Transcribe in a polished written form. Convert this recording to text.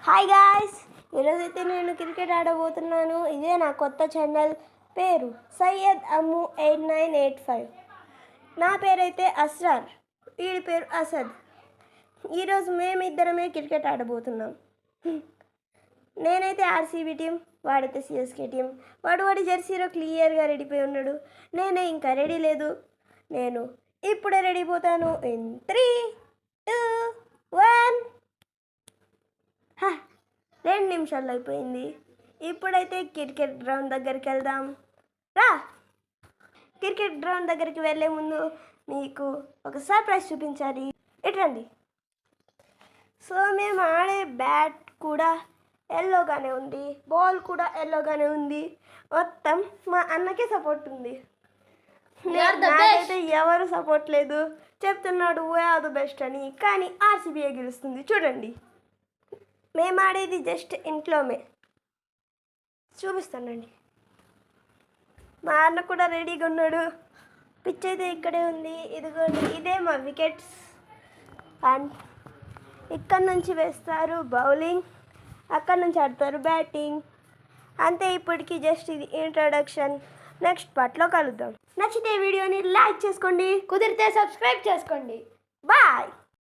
Hi guys, ఈరోజైతే నేను cricket ఆడబోతున్నాను. ఇదే నా కొత్త ఛానల్. పేరు సయ్యద్ అమ్ము 8985. నా పేరైతే అస్రార్, వీడి పేరు అసద్. ఈరోజు మేమిద్దరమే క్రికెట్ ఆడబోతున్నాం. నేనైతే ఆర్సీబీ టీం, వాడైతే సిఎస్కే టీం. వాడి జెర్సీలో క్లియర్గా రెడీపోయి ఉన్నాడు. నేనే ఇంకా రెడీ లేదు. నేను ఇప్పుడే రెడీ పోతాను. ఇన్ 3, 2, 1. 2 నిమిషాలు అయిపోయింది. ఇప్పుడైతే క్రికెట్ గ్రౌండ్ దగ్గరికి వెళ్దాం రా. క్రికెట్ గ్రౌండ్ దగ్గరికి వెళ్ళే ముందు మీకు ఒక సర్ప్రైజ్ చూపించాలి. ఇట్రండి. సో మేము ఆడే బ్యాట్ కూడా ఎల్లోగానే ఉంది, బాల్ కూడా ఎల్లోగానే ఉంది. మొత్తం మా అన్నకే సపోర్ట్ ఉంది. నాకైతే ఎవరు సపోర్ట్ లేదు. చెప్తున్నాడు వీఆర్ ద బెస్ట్ అని, కానీ ఆర్సీబీఏ గెలుస్తుంది. చూడండి, మేము ఆడేది జస్ట్ ఇంట్లోనే. చూపిస్తానండి. మా అన్న కూడా రెడీగా ఉన్నాడు. పిచ్ అయితే ఇక్కడే ఉంది. ఇదిగోండి, ఇదే మా వికెట్స్. అండ్ ఇక్కడ నుంచి వేస్తారు బౌలింగ్, అక్కడ నుంచి ఆడతారు బ్యాటింగ్. అంతే. ఇప్పటికి జస్ట్ ఇది ఇంట్రొడక్షన్. నెక్స్ట్ పార్ట్లో కలుద్దాం. నచ్చితే వీడియోని లైక్ చేసుకోండి, కుదిరితే సబ్స్క్రైబ్ చేసుకోండి. బాయ్.